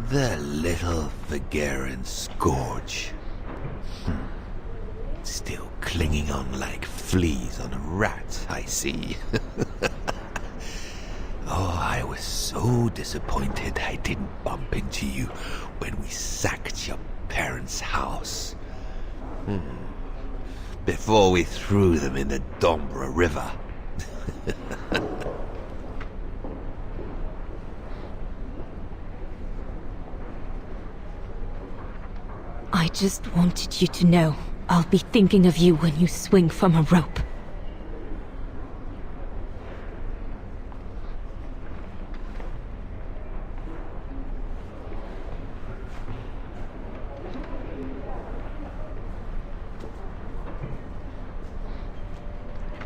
The little Vaghen scourge. Still clinging on like fleas on a rat, I see. Oh, I was so disappointed I didn't bump into you when we sacked your parents' house. Before we threw them in the Dombra River. I just wanted you to know I'll be thinking of you when you swing from a rope.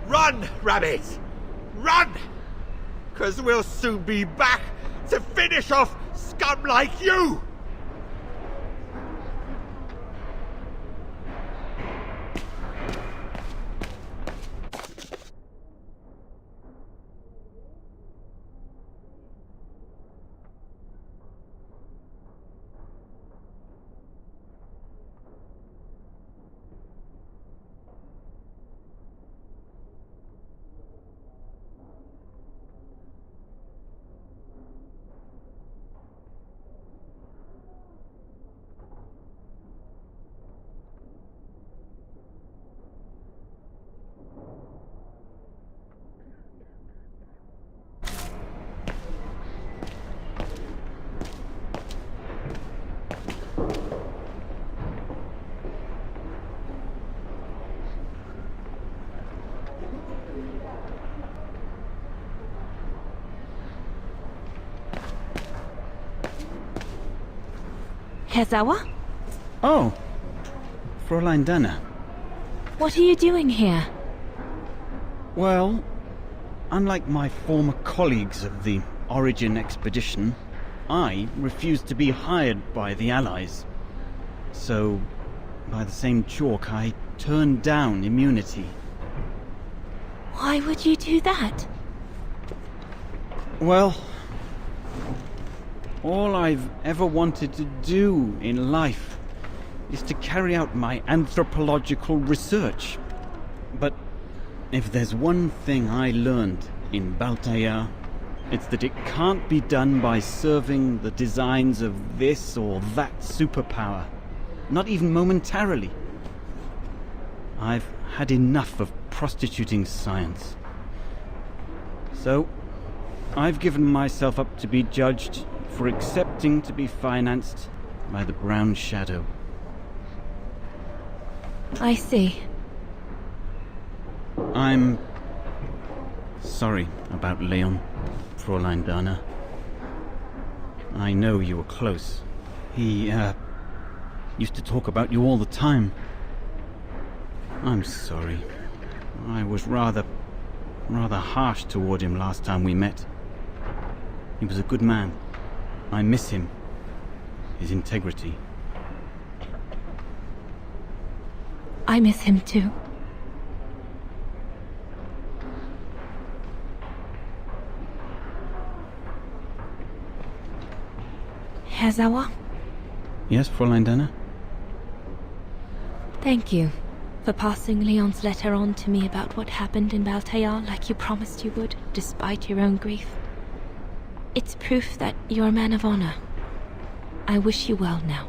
Run, rabbit! Run! 'Cause we'll soon be back to finish off scum like you! Hezawa? Oh, Fräulein Dana. What are you doing here? Well, unlike my former colleagues of the Origin expedition, I refused to be hired by the Allies. So, by the same chalk, I turned down immunity. Why would you do that? Well, all I've ever wanted to do in life is to carry out my anthropological research. But if there's one thing I learned in Baltaia, it's that it can't be done by serving the designs of this or that superpower, not even momentarily. I've had enough of prostituting science. So, I've given myself up to be judged for accepting to be financed by the Brown Shadow. I see. I'm sorry about Leon, Fräulein Dana. I know you were close. He, used to talk about you all the time. I'm sorry. I was rather harsh toward him last time we met. He was a good man. I miss him. His integrity. I miss him too. Hezawa? Yes, Fräulein Dana? Thank you for passing Leon's letter on to me about what happened in Baltaia like you promised you would, despite your own grief. It's proof that you're a man of honor. I wish you well now.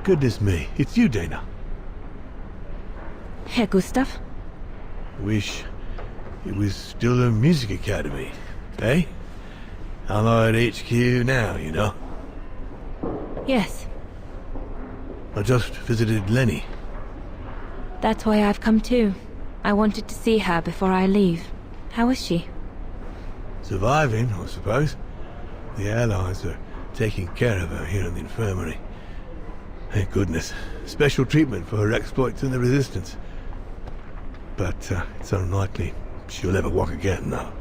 Goodness me, it's you, Dana. Herr Gustav? Wish it was still a music academy, eh? Allied HQ now, you know. Yes, I just visited Lenny. that's why I've come too. I wanted to see her before I leave. How is she? Surviving, I suppose. The Allies are taking care of her here in the infirmary. Thank goodness. Special treatment for her exploits in the Resistance. But it's unlikely she'll ever walk again now.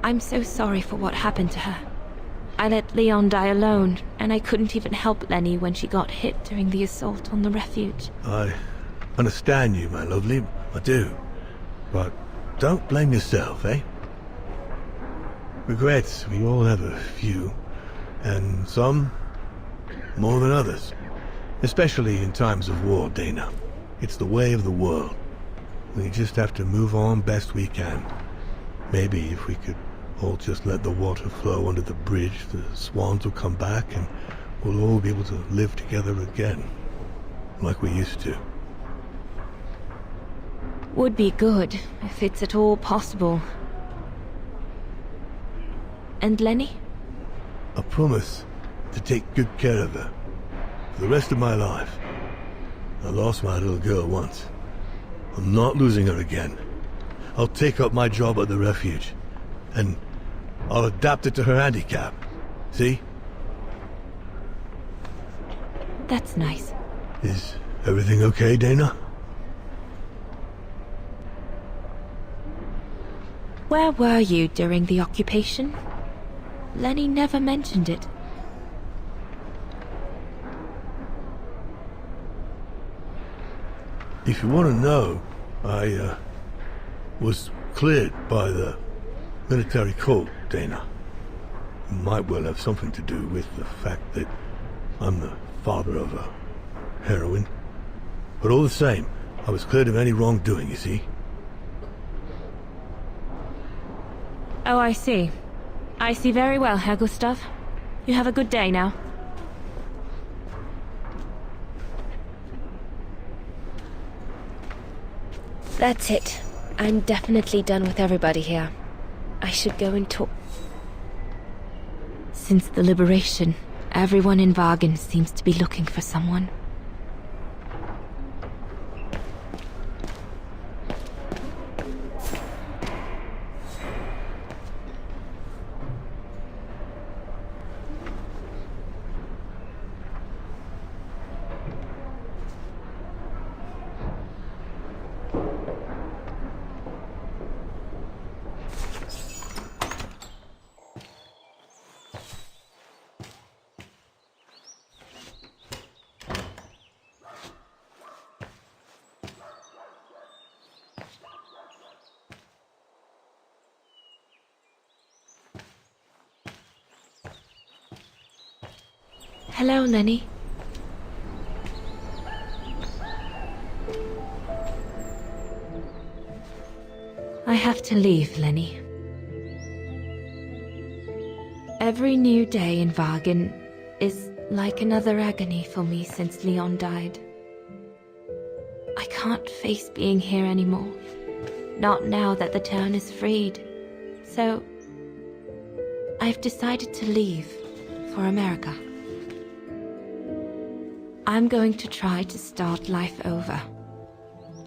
I'm so sorry for what happened to her. I let Leon die alone, and I couldn't even help Lenny when she got hit during the assault on the refuge. I understand you, my lovely. I do. But don't blame yourself, eh? Regrets, we all have a few. And some more than others. Especially in times of war, Dana. It's the way of the world. We just have to move on best we can. Maybe if we could all just let the water flow under the bridge, the swans will come back and we'll all be able to live together again. Like we used to. Would be good, if it's at all possible. And Lenny? I promise to take good care of her for the rest of my life. I lost my little girl once. I'm not losing her again. I'll take up my job at the refuge, and I'll adapt it to her handicap. See? That's nice. Is everything okay, Dana? Where were you during the occupation? Lenny never mentioned it. If you want to know, I was cleared by the military court, Dana. It might well have something to do with the fact that I'm the father of a heroine. But all the same, I was cleared of any wrongdoing, you see. Oh, I see. I see very well, Herr Gustav. You have a good day now. That's it. I'm definitely done with everybody here. I should go and talk. Since the liberation, everyone in Vaghen seems to be looking for someone. Hello, Lenny. I have to leave, Lenny. Every new day in Vaghen is like another agony for me since Leon died. I can't face being here anymore. Not now that the town is freed. So, I've decided to leave for America. I'm going to try to start life over.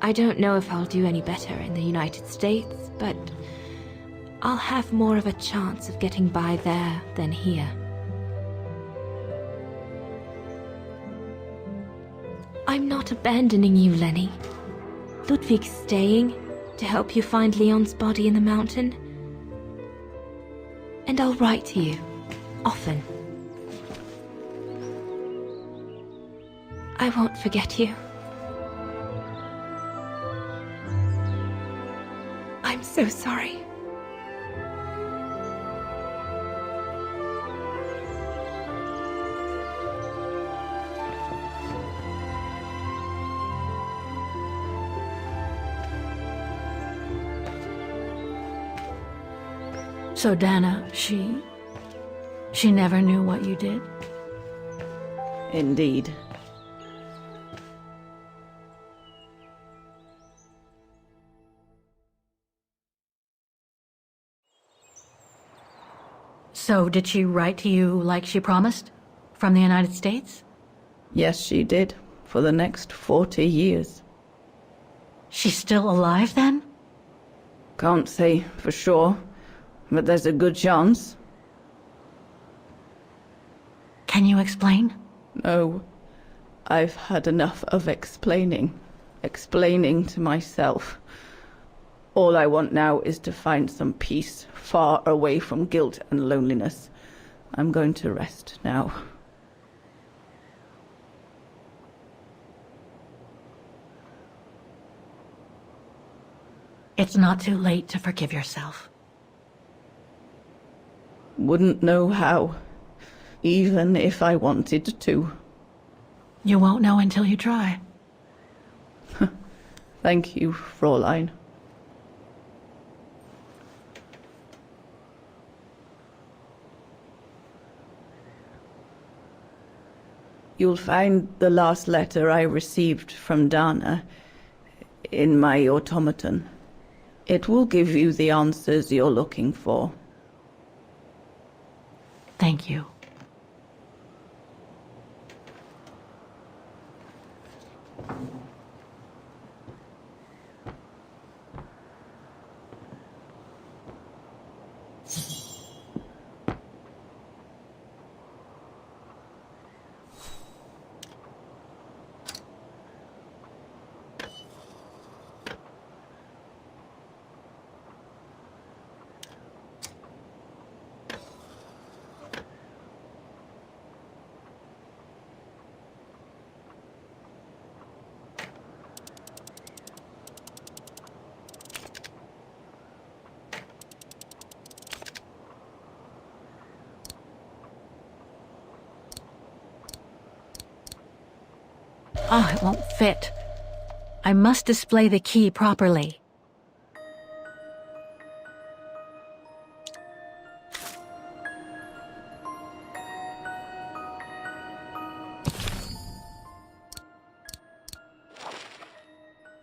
I don't know if I'll do any better in the United States, but I'll have more of a chance of getting by there than here. I'm not abandoning you, Lenny. Ludwig's staying to help you find Leon's body in the mountain. And I'll write to you, often. I won't forget you. I'm so sorry. So Dana, she never knew what you did? Indeed. So did she write to you like she promised? From the United States? Yes, she did. For the next 40 years. She's still alive then? Can't say for sure, but there's a good chance. Can you explain? No, I've had enough of explaining to myself. All I want now is to find some peace, far away from guilt and loneliness. I'm going to rest now. It's not too late to forgive yourself. Wouldn't know how, even if I wanted to. You won't know until you try. Thank you, Fräulein. You'll find the last letter I received from Dana in my automaton. It will give you the answers you're looking for. Thank you. Oh, it won't fit. I must display the key properly.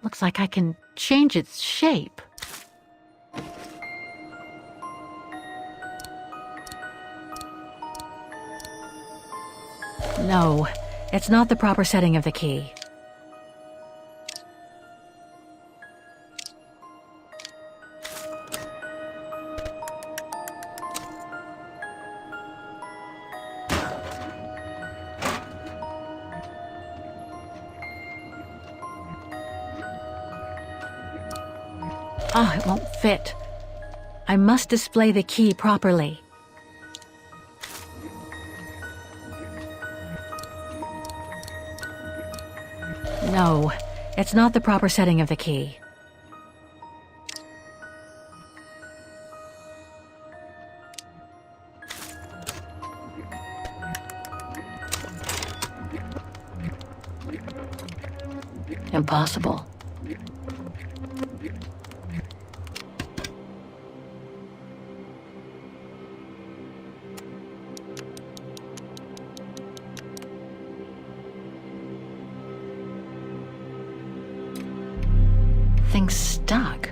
Looks like I can change its shape. No, it's not the proper setting of the key. Oh, it won't fit. I must display the key properly. No, it's not the proper setting of the key. Impossible. Thing's stuck.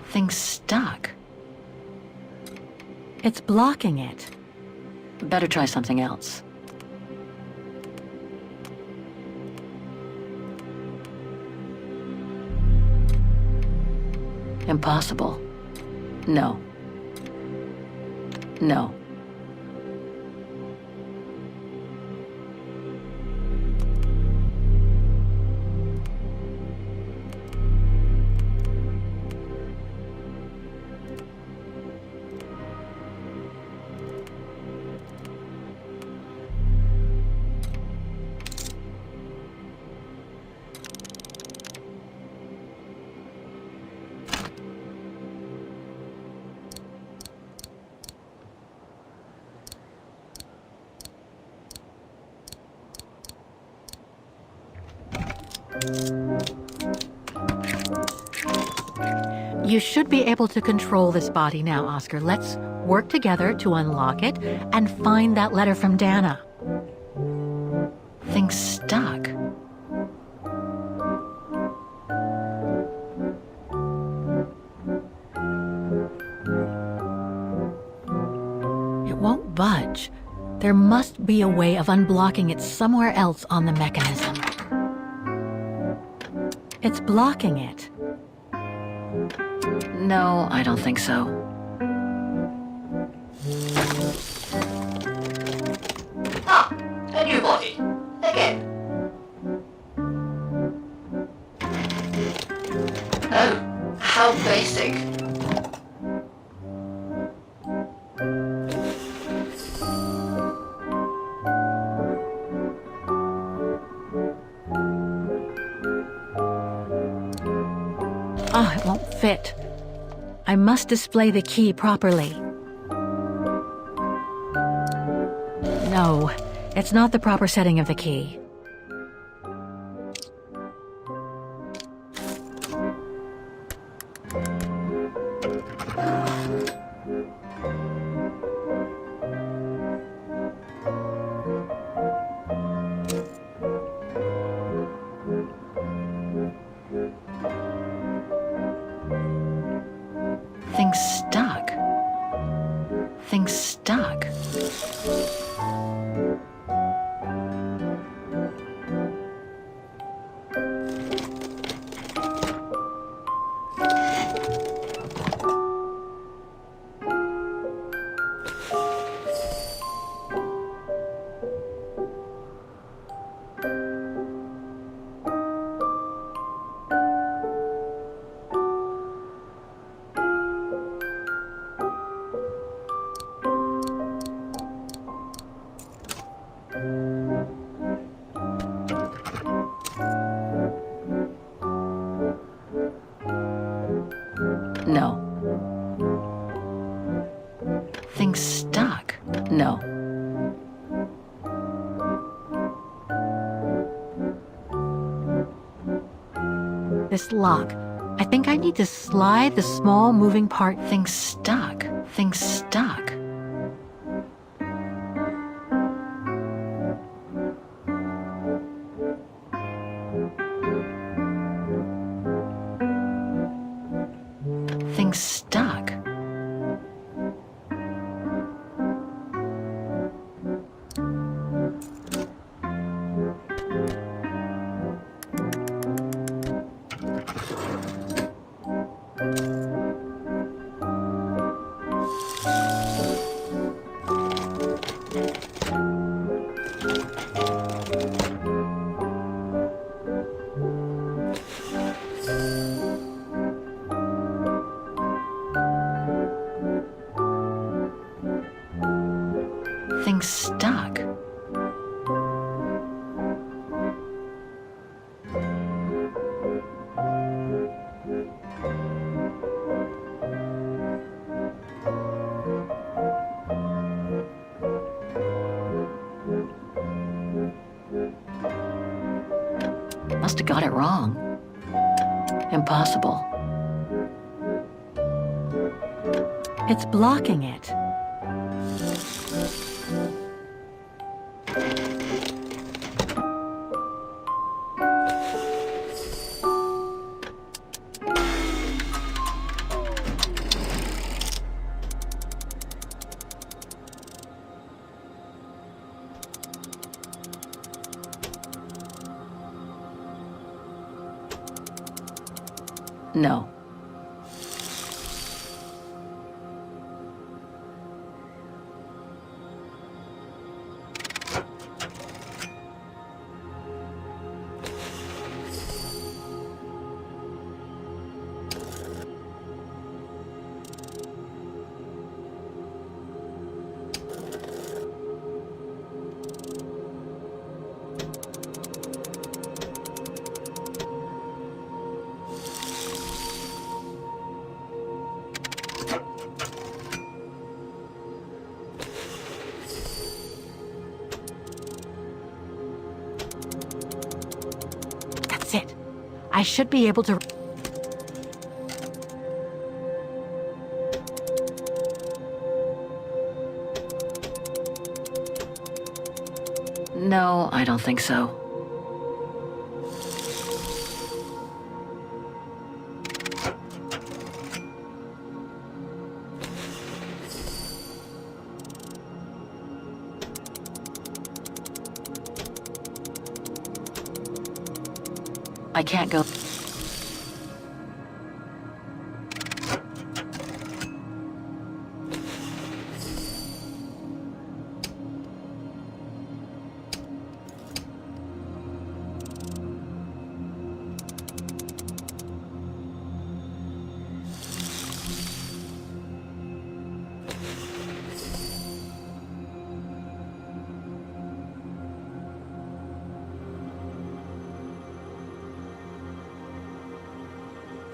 Thing's stuck. It's blocking it. Better try something else. Impossible. No. No. You should be able to control this body now, Oscar. Let's work together to unlock it and find that letter from Dana. Thing's stuck. budge. There must be a way of unblocking it somewhere else on the mechanism. It's blocking it. No, I don't think so. Ah, a new body. Again. Oh, how basic. Oh, it won't fit. I must display the key properly. No, it's not the proper setting of the key. Things stuck. Things stuck. No. Things stuck. No. This lock. I think I need to slide the small moving part. Things stuck. Things stuck. Things stuck. Things stuck. Must have got it wrong. Impossible. It's blocking it. No. That's it. I should be able to... No, I don't think so. I can't go.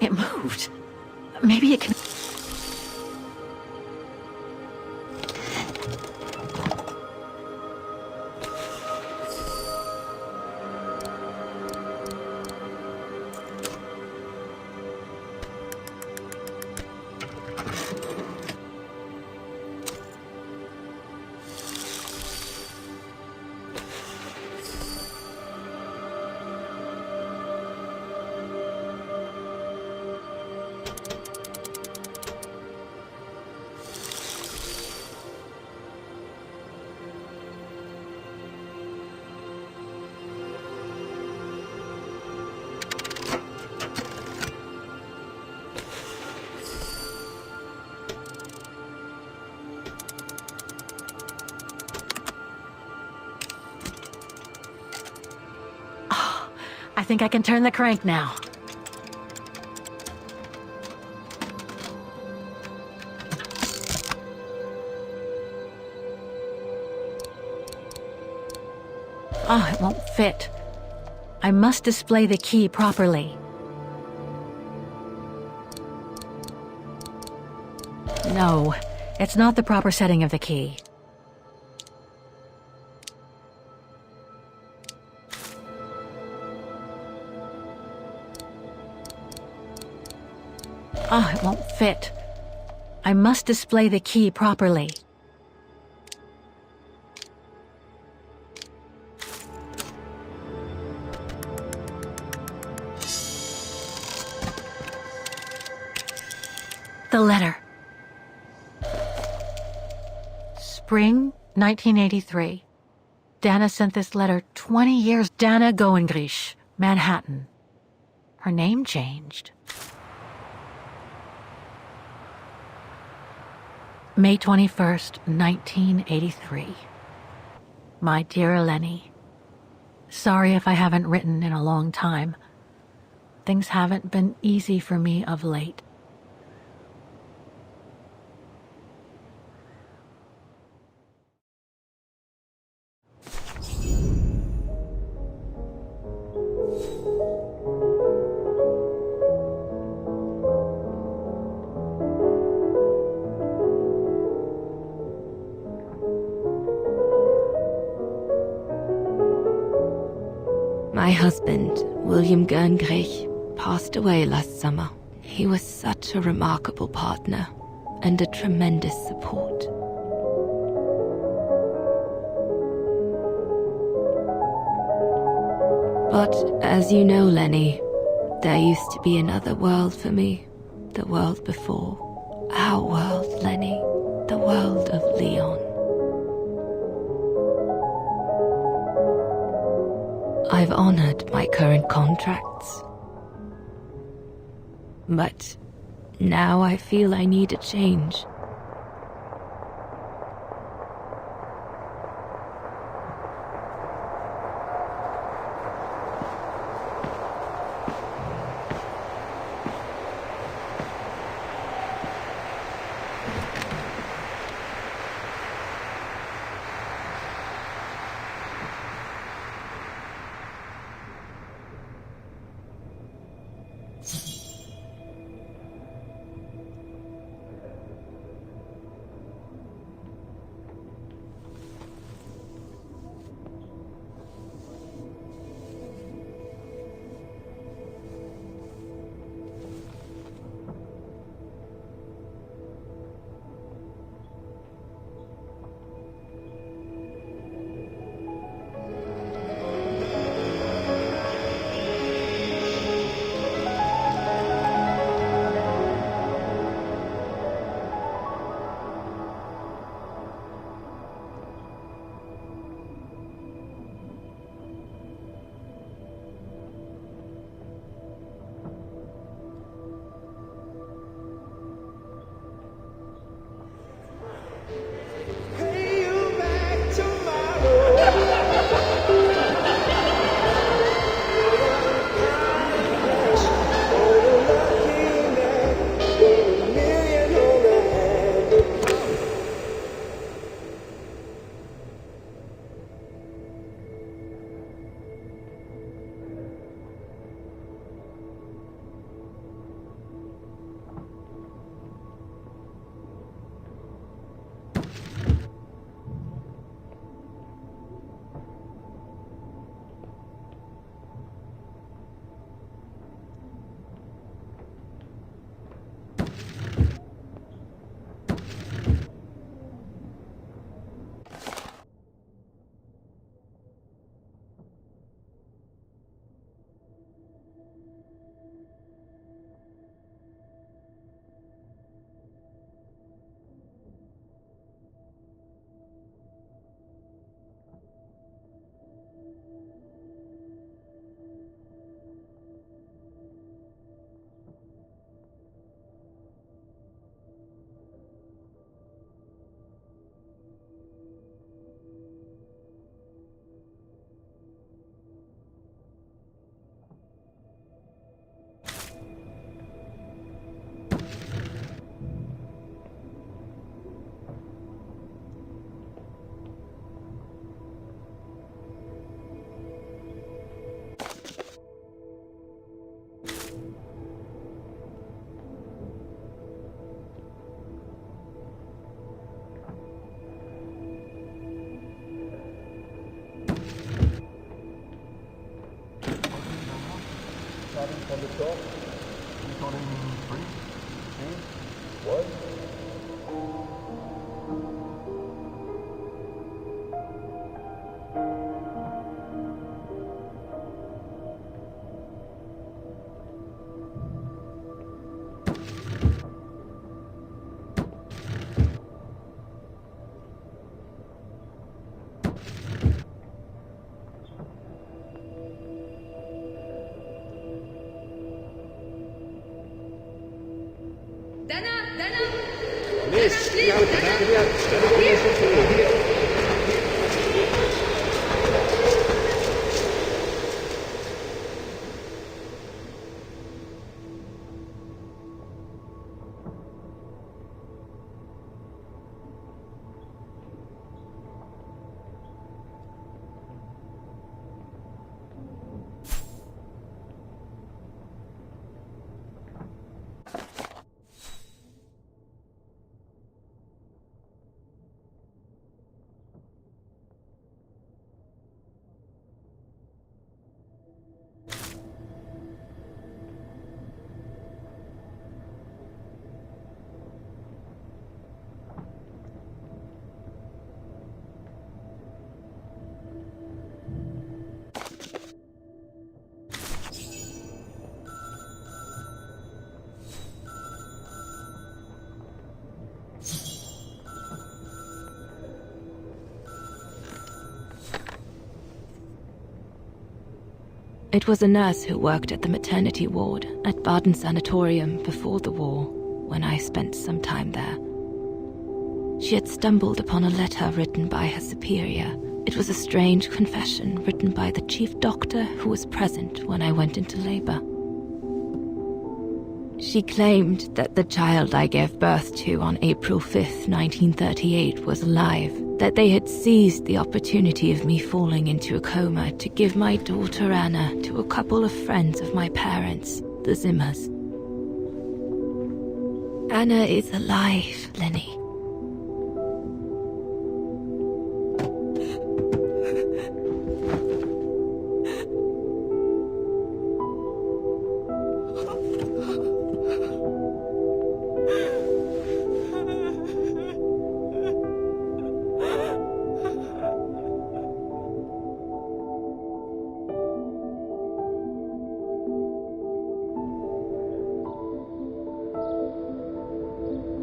It moved. Maybe it can... I think I can turn the crank now. Oh, it won't fit. I must display the key properly. No, it's not the proper setting of the key. Oh, it won't fit. I must display the key properly. The letter. Spring 1983. Dana sent this letter 20 years. Dana Goengrish, Manhattan. Her name changed. May 21st, 1983. My dear Lenny, sorry if I haven't written in a long time. Things haven't been easy for me of late. My husband, William Goengrich, passed away last summer. He was such a remarkable partner and a tremendous support. But as you know, Lenny, there used to be another world for me. The world before. Our world, Lenny. The world of Leon. I've honored my current contracts. But now I feel I need a change. It was a nurse who worked at the maternity ward at Baden Sanatorium before the war, when I spent some time there. She had stumbled upon a letter written by her superior. It was a strange confession written by the chief doctor who was present when I went into labor. She claimed that the child I gave birth to on April 5th, 1938 was alive, that they had seized the opportunity of me falling into a coma to give my daughter Anna to a couple of friends of my parents, the Zimmers. Anna is alive, Lenny.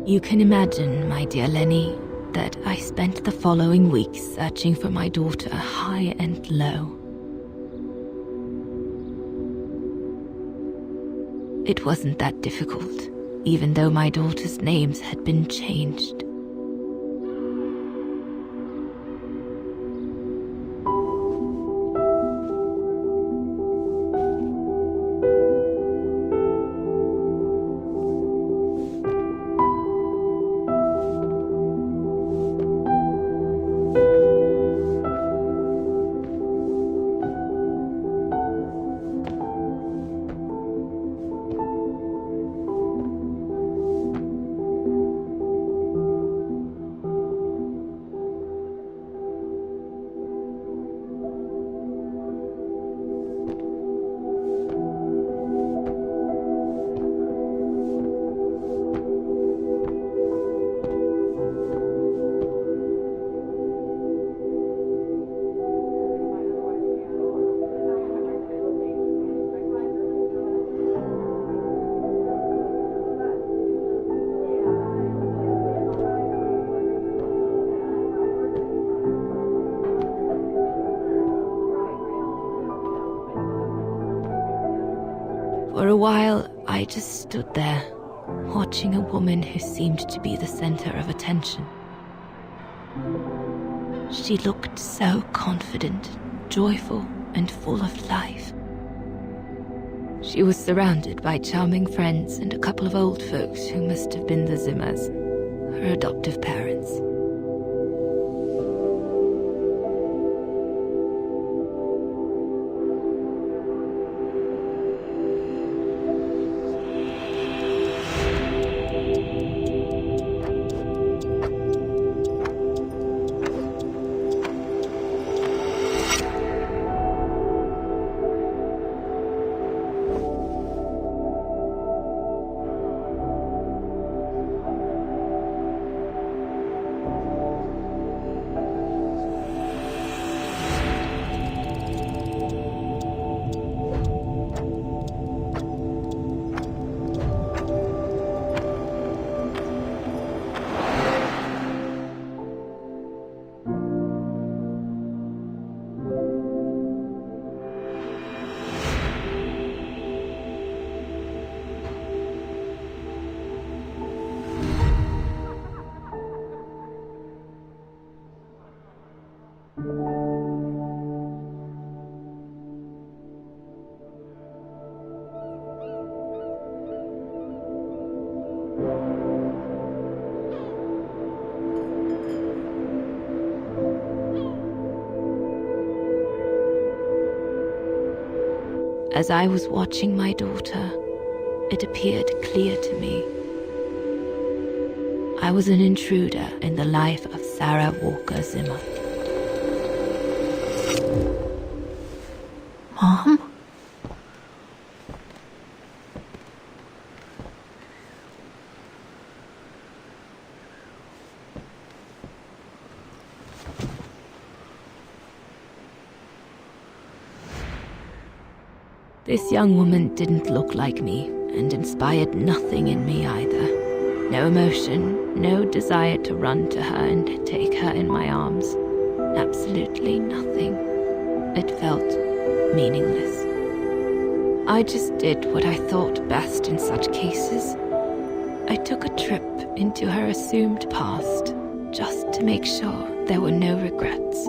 You can imagine, my dear Lenny, that I spent the following weeks searching for my daughter high and low. It wasn't that difficult, even though my daughter's names had been changed. For a while, I just stood there, watching a woman who seemed to be the center of attention. She looked so confident, joyful, and full of life. She was surrounded by charming friends and a couple of old folks who must have been the Zimmers, her adoptive parents. As I was watching my daughter, it appeared clear to me. I was an intruder in the life of Sarah Walker Zimmer. Mom? This young woman didn't look like me and inspired nothing in me either. No emotion, no desire to run to her and take her in my arms. Absolutely nothing. It felt meaningless. I just did what I thought best in such cases. I took a trip into her assumed past, just to make sure there were no regrets.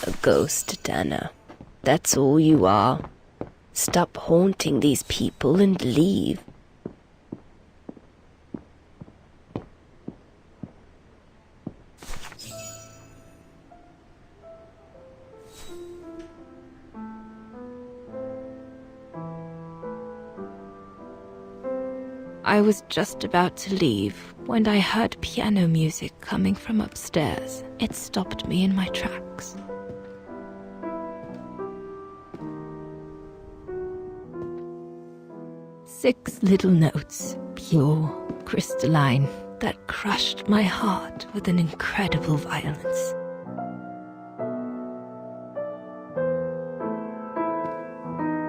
A ghost, Dana. That's all you are. Stop haunting these people and leave. I was just about to leave when I heard piano music coming from upstairs. It stopped me in my tracks. Six little notes, pure, crystalline, that crushed my heart with an incredible violence.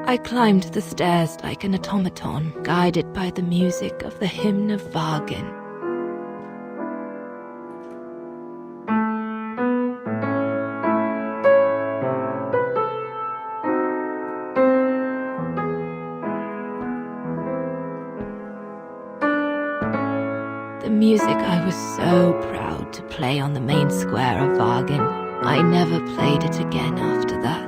I climbed the stairs like an automaton, guided by the music of the hymn of Vaghen. The music I was so proud to play on the main square of Vaghen. I never played it again after that.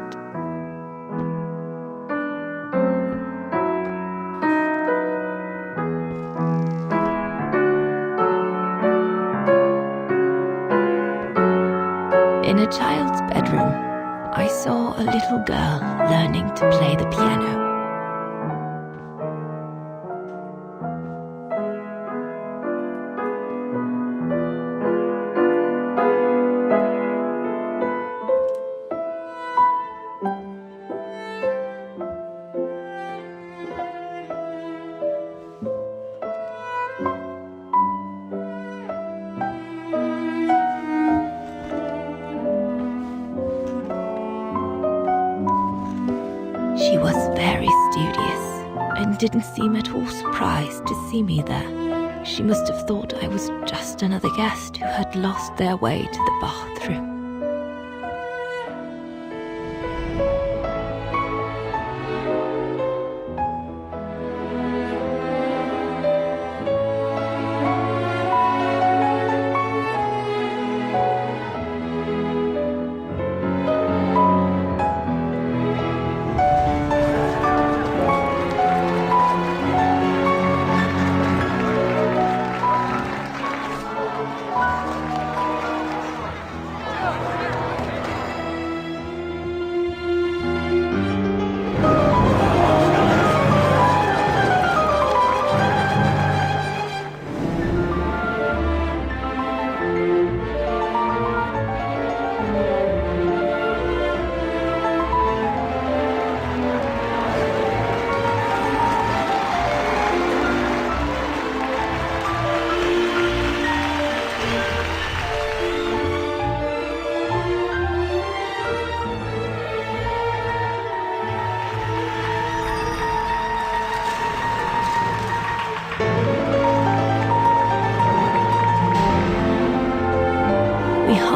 In a child's bedroom, I saw a little girl learning to play the piano. She was very and didn't seem at all surprised to see me there. She must have thought I was just another guest who had lost their way to the bathroom.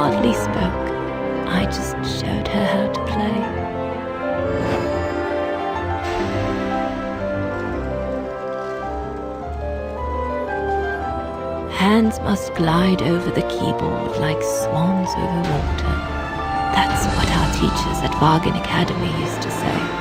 hardly spoke. I just showed her how to play. Hands must glide over the keyboard like swans over water. That's what our teachers at Vaghen Academy used to say.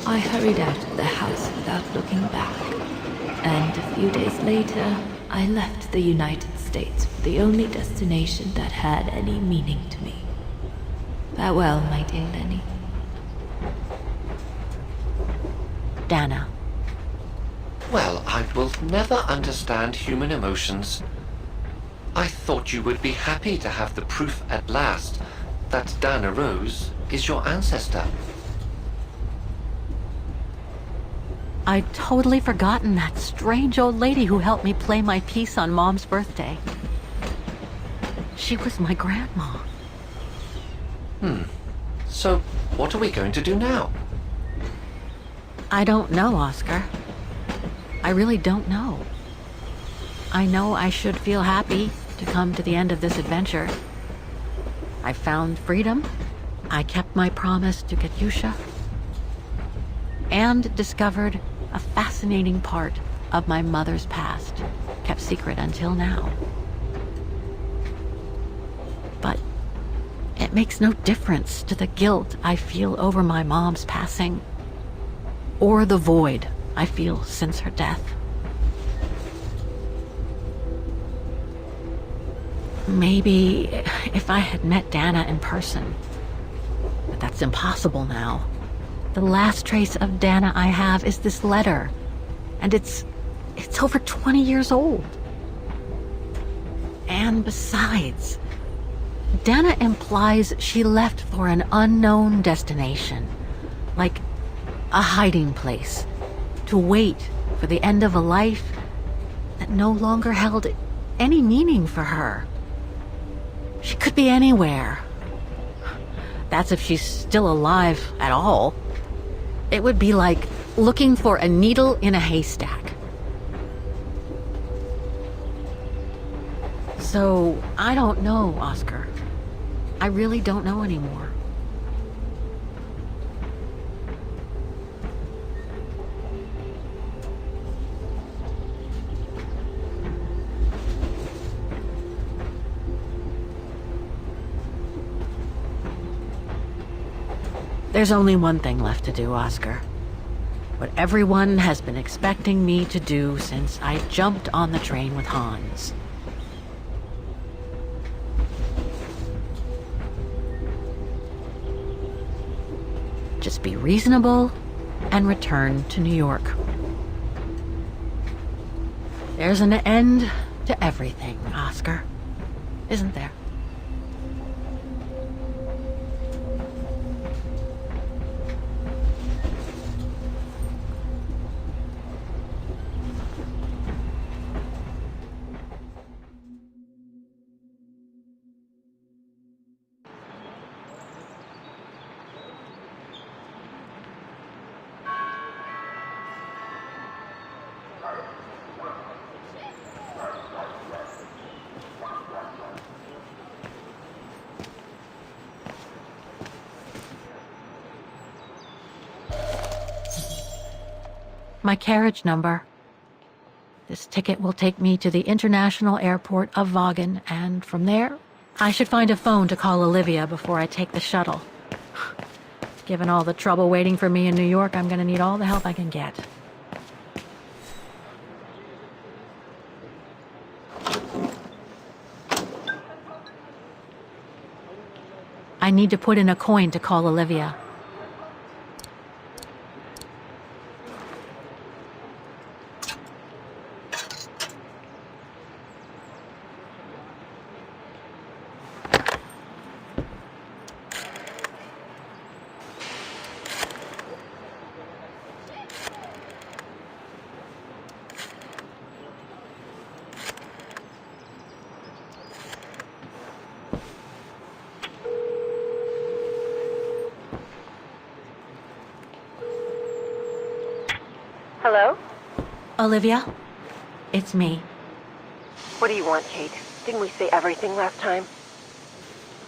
I hurried out of the house without looking back, and a few days later, I left the United States for the only destination that had any meaning to me. Farewell, my dear Lenny. Dana. Well, I will never understand human emotions. I thought you would be happy to have the proof at last that Dana Roze is your ancestor. I'd totally forgotten that strange old lady who helped me play my piece on Mom's birthday. She was my grandma. So, what are we going to do now? I don't know, Oscar. I really don't know. I know I should feel happy to come to the end of this adventure. I found freedom. I kept my promise to Katyusha. And discovered a fascinating part of my mother's past, kept secret until now. But it makes no difference to the guilt I feel over my mom's passing, or the void I feel since her death. Maybe if I had met Dana in person, but that's impossible now. The last trace of Dana I have is this letter, and it's over 20 years old. And besides, Dana implies she left for an unknown destination, like a hiding place, to wait for the end of a life that no longer held any meaning for her. She could be anywhere. That's if she's still alive at all. It would be like looking for a needle in a haystack. So, I don't know, Oscar. I really don't know anymore. There's only one thing left to do, Oscar. What everyone has been expecting me to do since I jumped on the train with Hans. Just be reasonable and return to New York. There's an end to everything, Oscar. Isn't there? My carriage number. This ticket will take me to the international airport of Vaghen, and from there, I should find a phone to call Olivia before I take the shuttle. Given all the trouble waiting for me in New York, I'm gonna need all the help I can get. I need to put in a coin to call Olivia. Hello? Olivia, it's me. What do you want, Kate? Didn't we say everything last time?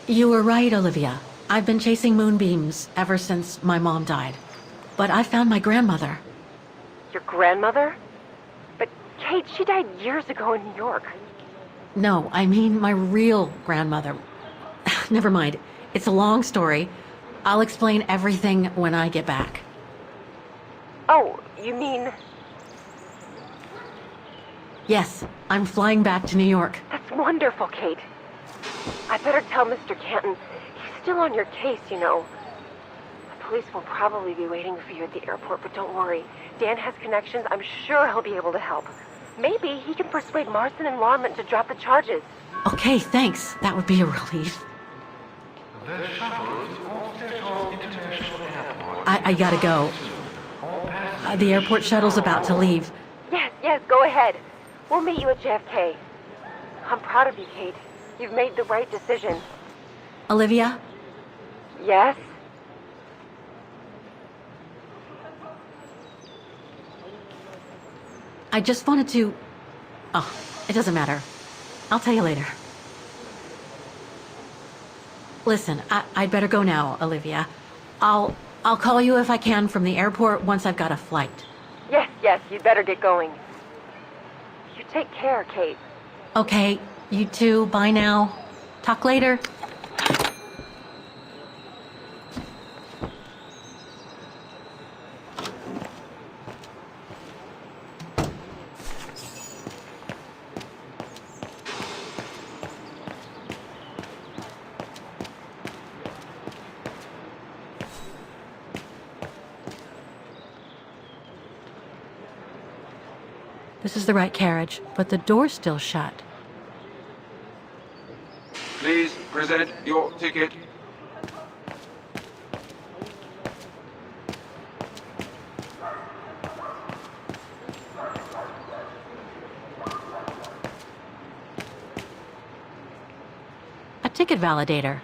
You were right, Olivia. I've been chasing moonbeams ever since my mom died. But I found my grandmother. Your grandmother? But, Kate, she died years ago in New York. No, I mean my real grandmother. Never mind. It's a long story. I'll explain everything when I get back. Oh, you mean... Yes, I'm flying back to New York. That's wonderful, Kate. I better tell Mr. Canton. He's still on your case, you know. The police will probably be waiting for you at the airport, but don't worry. Dan has connections. I'm sure he'll be able to help. Maybe he can persuade Marston and Lorman to drop the charges. Okay, thanks. That would be a relief. The shuttle is all set off International Airport. I gotta go. The airport shuttle's about to leave. Yes, go ahead. We'll meet you at JFK. I'm proud of you, Kate. You've made the right decision. Olivia? Yes? I just wanted to... Oh, it doesn't matter. I'll tell you later. Listen, I'd better go now, Olivia. I'll call you if I can from the airport once I've got a flight. Yes, you'd better get going. You take care, Kate. Okay, you too. Bye now. Talk later. This is the right carriage, but the door's still shut. Please present your ticket. A ticket validator.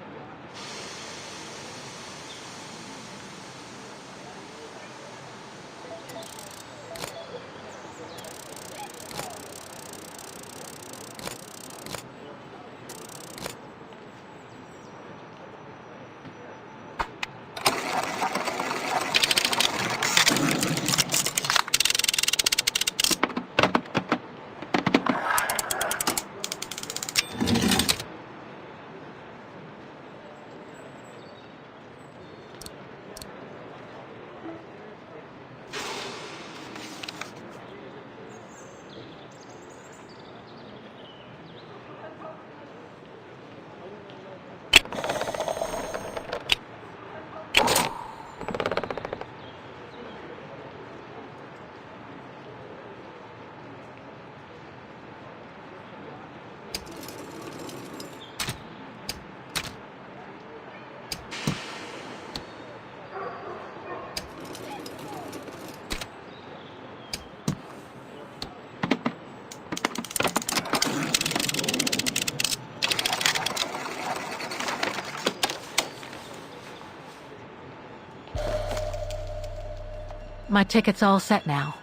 My ticket's all set now.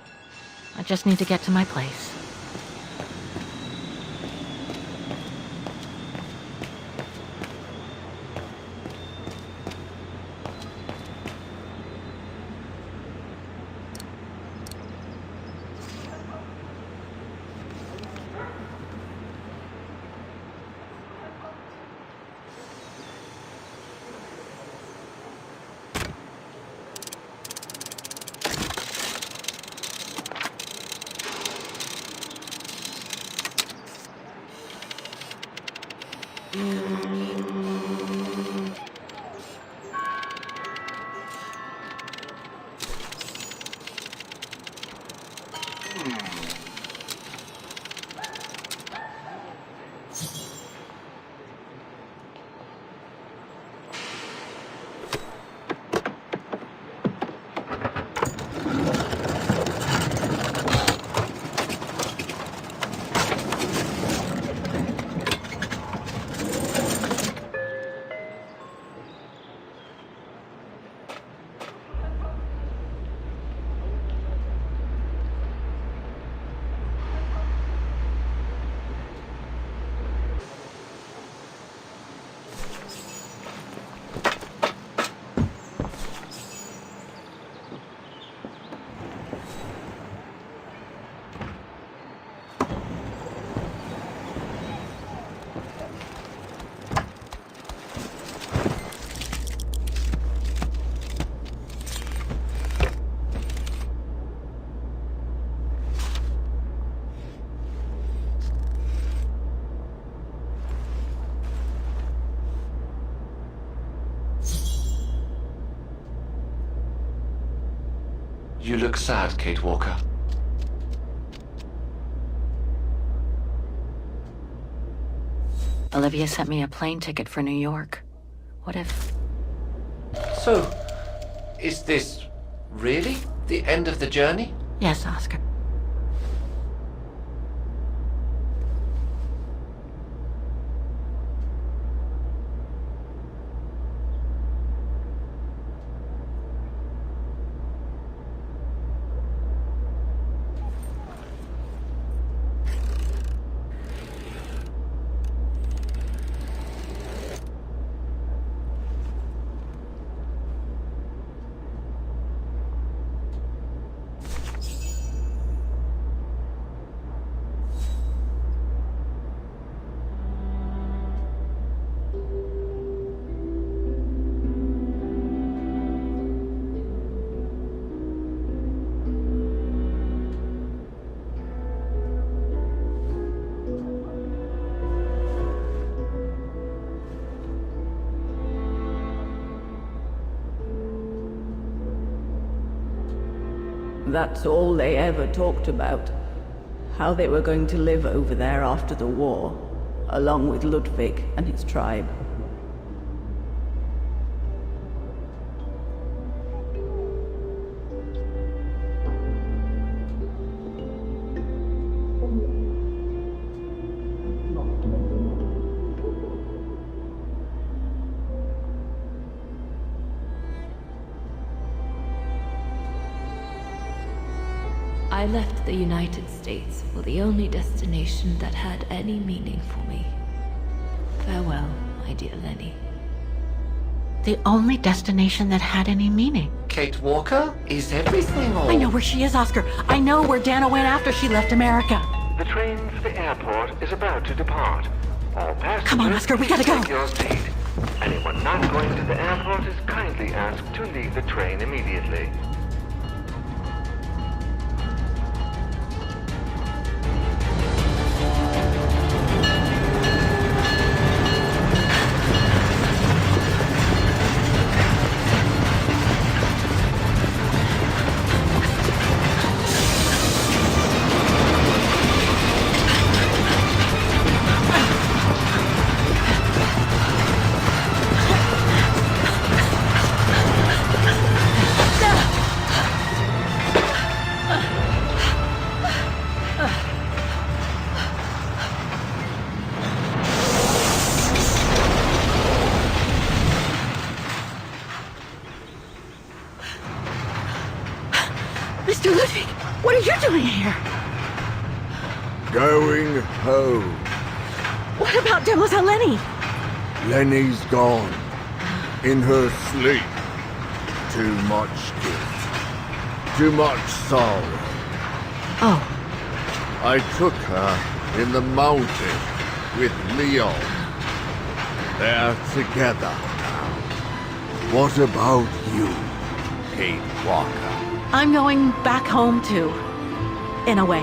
I just need to get to my place. You look sad, Kate Walker. Olivia sent me a plane ticket for New York. What if... So, is this really the end of the journey? Yes, Oscar. That's all they ever talked about. How they were going to live over there after the war, along with Ludwig and his tribe. I left the United States for the only destination that had any meaning for me. Farewell, my dear Lenny. The only destination that had any meaning. Kate Walker? Is everything all... I know where she is, Oscar. I know where Dana went after she left America. The train for the airport is about to depart. All passengers, Come on, Oscar, we gotta go. take your seat. Anyone not going to the airport is kindly asked to leave the train immediately. doing here? Going home. What about Demoiselle Lenny? Lenny's gone. In her sleep. Too much guilt. Too much sorrow. Oh. I took her in the mountain with Leon. They're together now. What about you, Kate Walker? I'm going back home too. In a way.